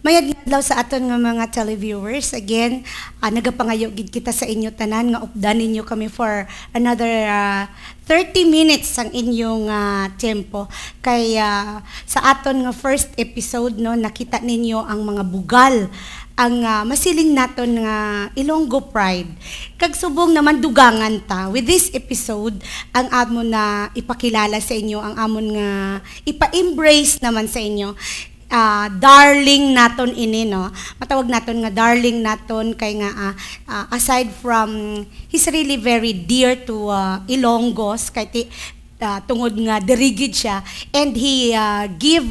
Mayad nga daw sa aton nga mga televiewers, again, nagapangayo gid kita sa inyo tanan nga updan ninyo kami for another 30 minutes ang inyong tempo. Kay sa aton nga first episode no, nakita ninyo ang mga bugal ang masiling naton nga Ilonggo Pride. Kag subong naman dugangan ta. With this episode, ang amon na ipakilala sa inyo, ang amon nga ipa-embrace naman sa inyo. Darling naton ini no, matawag naton nga darling naton kay nga aside from he's really very dear to Ilonggos kay tungod nga dirigid siya, and he give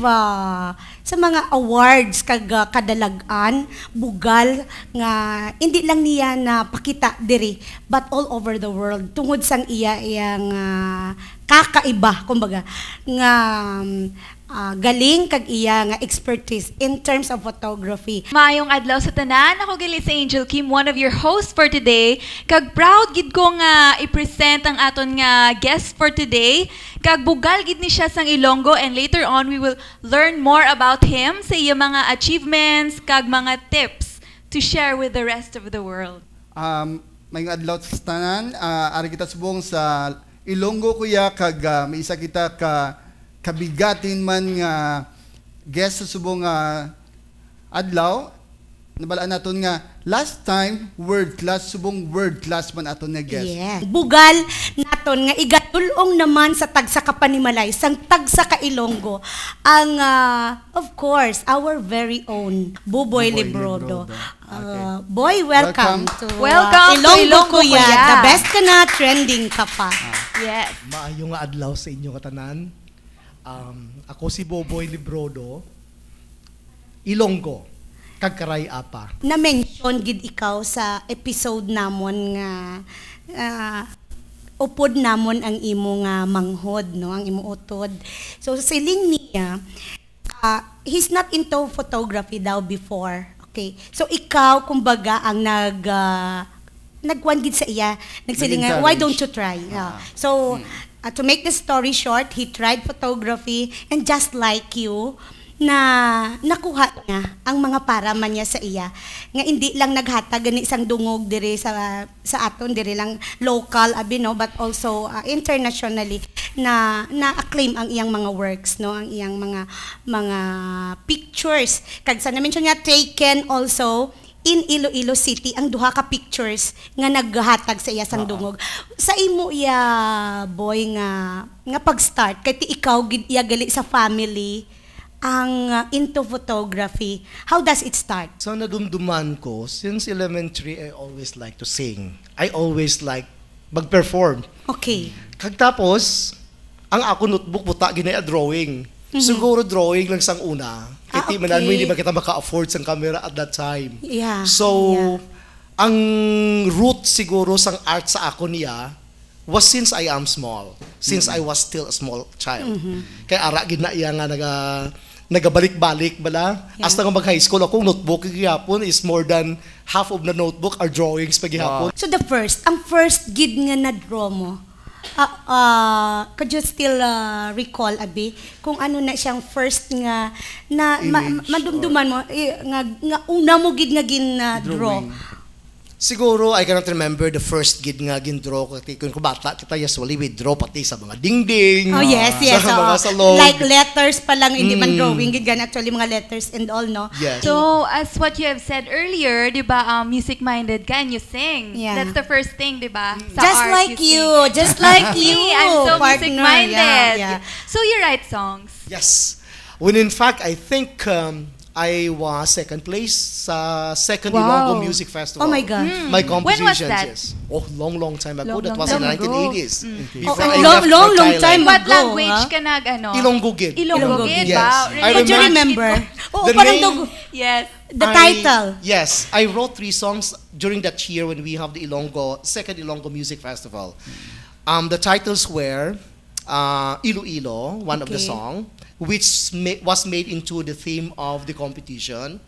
sa mga awards kag kadalagan bugal nga hindi lang niya na pakita diri but all over the world tungod sang iyang kakaiba kumbaga nga galing kag iya nga expertise in terms of photography. Maayong adlaw sa tanan, ako gali sa Angel Kim, one of your hosts for today. Kag proud gid ko nga i-present ang aton nga guest for today. Kag bugal gid ni siya sang Ilonggo, and later on we will learn more about him sa iya mga achievements kag mga tips to share with the rest of the world. Maayong adlaw sa tanan, ari kita subong sa Ilonggo kuya kag may isa kita ka kabigatin man nga guest sa subong adlaw. Nabalaan naton nga last time world class, subong world class man aton nga guest. Yes. Bugal naton nga igatulong naman sa tagsa ka panimalay sang tagsa ka Ilonggo ang of course our very own Boboy Librodo. Okay. Boy, welcome to Ilonggo kuya. The best ka na, trending ka pa. Yes. Maayong nga adlaw sa inyo katanan. Ako si Boboy Librodo, Ilonggo, kagkaray apa. Na-mention gid ikaw sa episode namon nga upod namon ang imo nga manghod, no, ang imo utod. So siling niya, he's not into photography daw before. Okay. So ikaw kumbaga ang nagwan gid sa iya, nagsiling nga, why don't you try? So to make the story short, he tried photography, and just like you, na nakuha niya ang mga paraman niya sa iya. Nga hindi lang naghatag gani isang dungog diri sa aton diri lang local abi no, but also internationally na acclaim ang iyang mga works no, ang iyang mga pictures. Kag sa na-mention niya taken also in Iloilo City ang duha ka pictures nga naghatag sa iya sang dungog. Sa imo iya boy nga pag-start kay ti ikaw gid iya gali sa family ang into photography. How does it start? So nadumduman ko, since elementary I always like to sing. I always like mag-perform. Okay. Kag tapos ang ako notebook buta ginaya drawing. Siguro drawing lang sang una. Kaya okay. manan mo hindi ba kita maka-afford sang camera at that time. Yeah. So, ang root siguro sang art sa ako niya was since I am small. Since I was still a small child. Kaya ara gid na iya nga nagabalik-balik bala. Yeah. Hasta nga mag-high school akong notebook gihapon is more than half of the notebook are drawings pa gihapon. So ang first gid nga na-draw mo, could you still recall abi kung ano na siyang first nga na madumduman mo nga una mo gid nga gin-draw? Siguro, I cannot remember the first gid nga gin-draw ko. Kung bata, kita usually we draw pati sa mga dingding. Oh, yes. Sa mga salon. Like letters pa lang, hindi man drawing. Gid actually mga letters and all, no? Yes. So, as what you have said earlier, di ba, music-minded ka and you sing. Yeah. That's the first thing, di ba? Sa Just art, like you. sing. Just like you. I'm so partner. music-minded. Yeah. So, you write songs. Yes. When in fact, I think I was second place sa second Wow. Ilonggo Music Festival. Oh my God. My When was compositions, that? yes. Oh, long time ago. Long That was in time the ago. 1980s. Oh, Before I long, left long, for long Thailand. time What ago, language ha? ka nag, ano? Ilonggo gid. Ilonggo gid. Yes. Wow. I Could you remember- remember? Oo, The parang name- Yes. the title. Yes, I wrote 3 songs during that year when we have the second Ilonggo Music Festival. The titles were Iloilo, one of the Okay. song, which was made into the theme of the competition.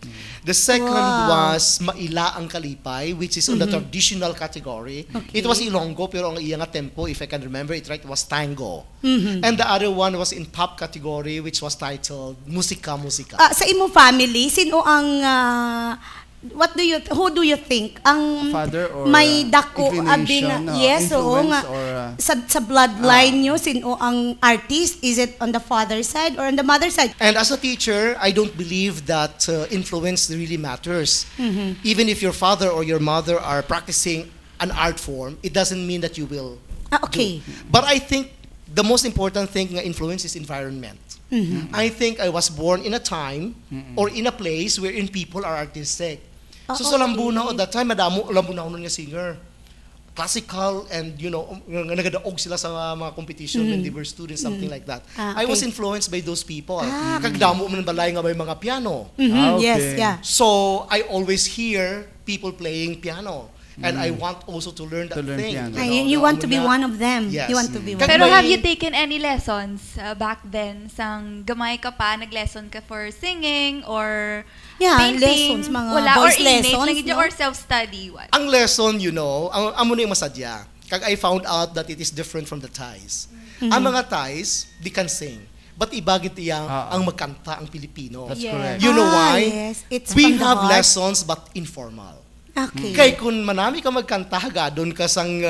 The second Wow. was Maila ang Kalipay, which is on the traditional category. Okay. It was Ilonggo, pero ang iyang tempo, if I can remember it right, was tango. And the other one was in pop category, which was titled Musika Musika. Sa imo family, sino ang who do you think ang Father or may dako inclination, yes, oo influence nga. or Sa bloodline nyo, sino ang artist? Is it on the father side or on the mother side? And as a teacher, I don't believe that influence really matters. Even if your father or your mother are practicing an art form, it doesn't mean that you will Okay. do. But I think the most important thing nga influence is environment. I think I was born in a time or in a place wherein people are artistic. So sa okay. Lambunaw at that time, madamo Lambunaw nun nga singer. Classical and nagadaog sila sa mga competition when they were students, something like that. I was Okay. influenced by those people. Kagdamo man balay nga may mga piano. Yes, Okay. yeah. So I always hear people playing piano. And I want also to learn that To learn thing. piano. You want to be one of them. Yes. You want to be one. Pero May- have you taken any lessons back then? Sang gamay ka pa, nag-lesson ka for singing or Yeah, painting? lessons, mga Wala, voice or innate lessons, lang yun, no? or self-study? What? Ang lesson, ang amo na yung masadya. Kag I found out that it is different from the Thais. Ang mga Thais, they can sing. But ibagit iyang ang magkanta ang Pilipino. That's Yes. correct. You know why? Yes, it's We from the have heart. lessons but informal. Okay. Kay kung manami ka magkanta, doon ka sang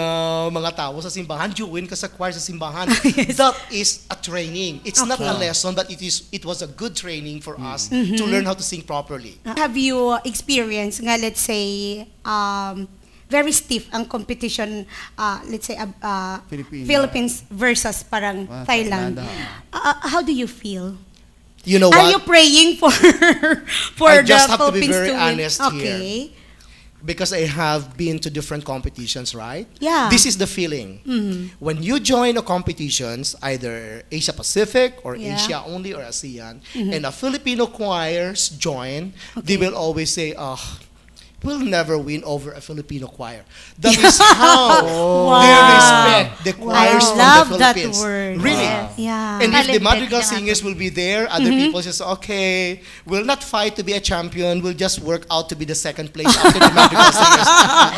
mga tao sa simbahan, join ka sa choir sa simbahan. That is a training. It's not a Okay. lesson, but it was a good training for us to learn how to sing properly. Have you experienced nga, let's say, very stiff ang competition, let's say, Filipino. Philippines versus parang Thailand. Thailand, How do you feel? You know Are you what? praying for I the just have to be Philippines very win? honest here. Okay. Because I have been to different competitions, right? Yeah. This is the feeling. When you join a competitions, either Asia Pacific or Yeah. Asia only or ASEAN, and a Filipino choirs join, they will always say, we'll never win over a Filipino choir. That is how they respect the choirs from the love that Philippines. word. Really. Yes. Yeah. And if the Talented madrigal na nga singers to. will be there, other people just, okay, we'll not fight to be a champion, we'll just work out to be the second place after the madrigal singers.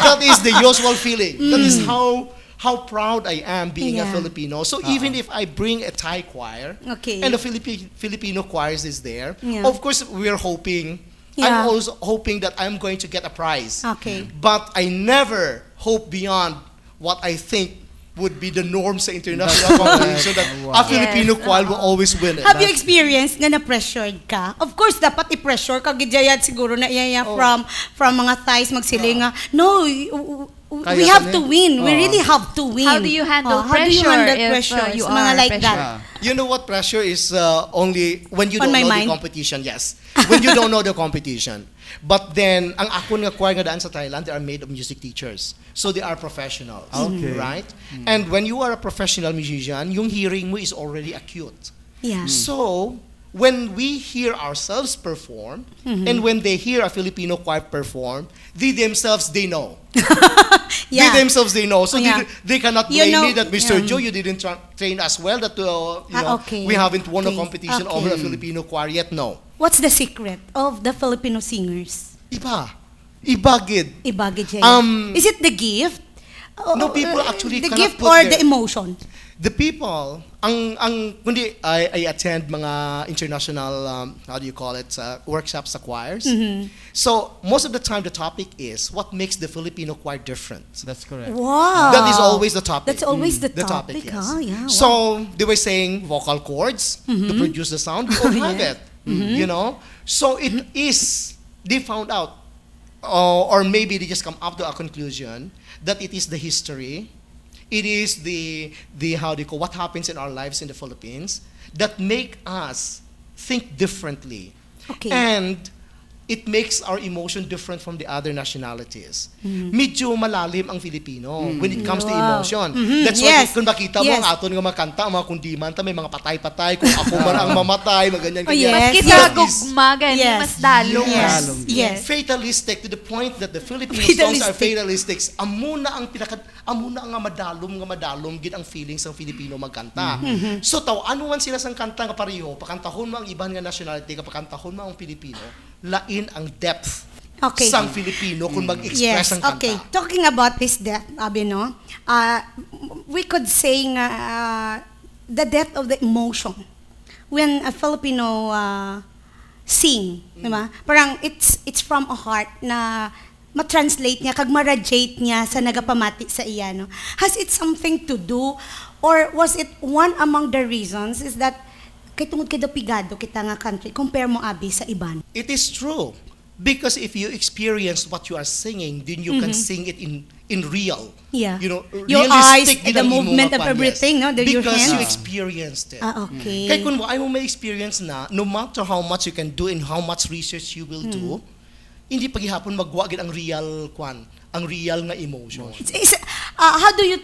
That is the usual feeling. That is how proud I am being a Yeah. Filipino. So even if I bring a Thai choir, Okay. and the Filipino choirs is there, Yeah. of course we're hoping, Yeah. I'm also hoping that I'm going to get a prize. Okay. But I never hope beyond what I think would be the norm sa international competition that a Filipino choir will always win it. Have you experienced nga na-pressured ka? Of course, dapat i-pressure ka. Gidjayad siguro na iya from mga Thais magsilinga. No, we Kaya have ka to na. win. We really have to win. How do you handle How do you pressure handle if, pressure? you Sa mga are like pressure? that. You know what pressure is only when you On don't my know mind. the competition. Yes, when you don't know the competition. But then, ang ako nga choir nga daan sa Thailand, they are made of music teachers. So they are professionals. Okay. Right? And when you are a professional musician, yung hearing mo is already acute. Yeah. So, when we hear ourselves perform, and when they hear a Filipino choir perform, they themselves, they know. Yeah. They themselves, they know. So Yeah. they cannot You blame know, me that, Mr. yeah. Joe, you didn't train us well, that Okay. we haven't won a Okay. competition Okay. over a Filipino choir yet. No. What's the secret of the Filipino singers? Ibagid. Ibagid siya. Um, Is it the gift? No, people actually the cannot gift put or their- the emotion? The people, kundi I attend mga international, how do you call it, workshops sa choirs. So, most of the time the topic is what makes the Filipino choir different. That's correct. Wow. That is always the topic. That's always the topic, topic, yes. huh? Yeah, wow. So, they were saying vocal cords to produce the sound. We all have it, you know? So, it is, they found out, or maybe they just come up to a conclusion that it is the history, it is the how do you call, what happens in our lives in the Philippines that make us think differently. Okay. And it makes our emotion different from the other nationalities. Medyo malalim ang Filipino when it comes to Wow. emotion. Mhm. That's why Yes. kung makita mo Yes. ang aton nga makanta, ang mga kundimanta, may mga patay-patay, kung ako man ang mamatay, maganyan Oh, ganyan. yes. Mas kita Yes. gugma, gani, Yes. mas dalong. Yes. Dalong. Yes. Fatalistic to the point that the Filipino songs are fatalistic. Amuna ang madalom gid ang feelings ng Filipino magkanta. So ano man sila sang kanta nga pareho, pakantahon mo ang iban nga nationality, pakantahon mo ang Filipino, lain ang depth Okay. sang Filipino kung mag-express Yes, ang kanta. okay. Talking about this death, no? We could say nga, the depth of the emotion when a Filipino sing, di ba? Parang it's from a heart na ma-translate niya, kag ma-radiate niya sa nagapamati sa iya, no? Has it something to do, or was it one among the reasons is that kay tungod kay pigado kita nga country, compare mo abi sa iban? It is true. Because if you experience what you are singing, then you can sing it in real. Yeah. You know, Your realistic eyes, gid the ang movement imong of kwan, everything, no? Your Because hands. you experienced it. Okay. Kaya kung ay mo may experience na, no matter how much you can do and how much research you will do, hindi paghihapon magwa gid ang real ang real nga emotion. How do you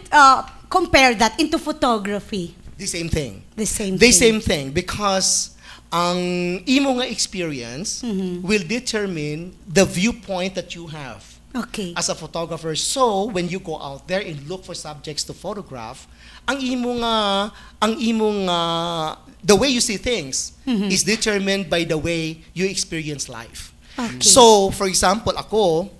compare that into photography? The same thing. The same The thing. same thing because ang imo nga experience will determine the viewpoint that you have Okay. as a photographer. So when you go out there and look for subjects to photograph, ang imong the way you see things is determined by the way you experience life. Okay. So for example, ako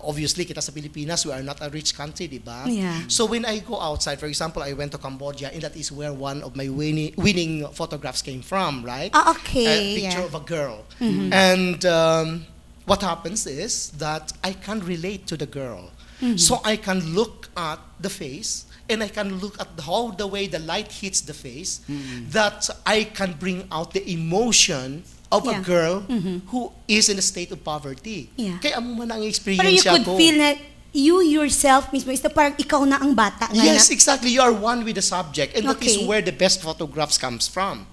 obviously kita sa Pilipinas, we are not a rich country, di ba? Yeah. So when I go outside, for example, I went to Cambodia, and that is where one of my winning photographs came from, right? Okay. A picture Yeah. of a girl. And what happens is that I can relate to the girl. So I can look at the face, and I can look at how the way the light hits the face, that I can bring out the emotion of a Yeah. girl who is in a state of poverty. Yeah. Kaya amo man ang experience Pero you could ko. feel na you yourself mismo is na parang ikaw na ang bata nga Yes, na. exactly. You are one with the subject, and that is Okay. where the best photographs comes from.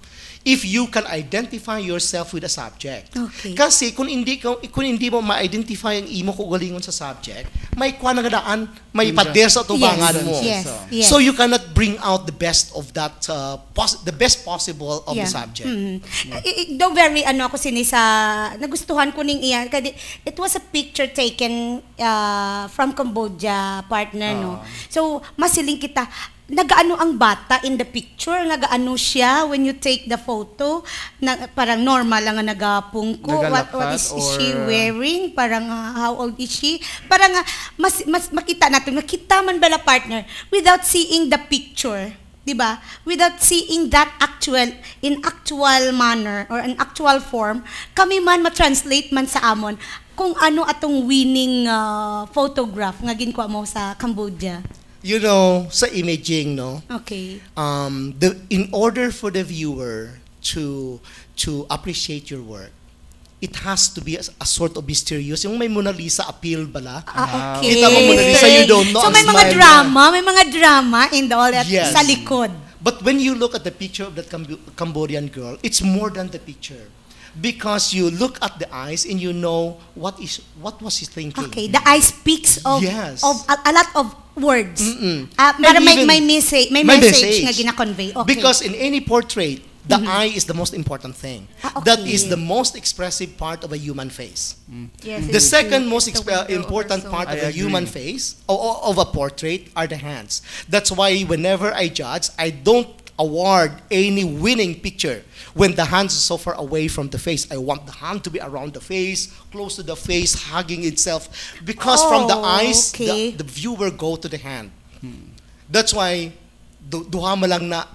If you can identify yourself with a subject. Okay. Kasi kung hindi mo ma-identify ang imo kaugalingon sa subject, may kuha na daan, may pader sa tubangan Yes, mo. yes, yes. So you cannot bring out the best of that, the best possible of the subject. Though very ako sa nagustuhan ko ning iyan kaya it was a picture taken from Cambodia, partner, no. So masiling kita nagaano ang bata in the picture, nagaano siya when you take the photo, na, parang normal lang nga nagapungko, what is she wearing, parang how old is she, parang mas makita natin, makita man bala partner without seeing the picture, di ba? Without seeing that in actual manner or in actual form, kami man ma-translate man sa amon kung ano atong winning photograph nga ginkuha mo sa Cambodia. You know, sa imaging, no? Okay. In order for the viewer to appreciate your work, it has to be a sort of mysterious. Yung may Mona Lisa appeal bala. Okay. Kita mo Mona Lisa, you don't know So ang may mga smile drama and all that Yes. sa likod. But when you look at the picture of that Cambodian girl, it's more than the picture. Because you look at the eyes and you know what was she thinking. Okay, the eye speaks of Yes. a lot of words. Mm-mm. Para And may even- message, may may message message. nga gina-convey. Okay. Because in any portrait, the eye is the most important thing. Okay. That is the most expressive part of a human face. Yes, The it's second true. most It's the window of important our part soul. of I a human agree. face, of a portrait, are the hands. That's why whenever I judge, I don't award any winning picture when the hands are so far away from the face. I want the hand to be around the face, close to the face, hugging itself. Because from the eyes, okay. the viewer go to the hand. That's why duha mo lang na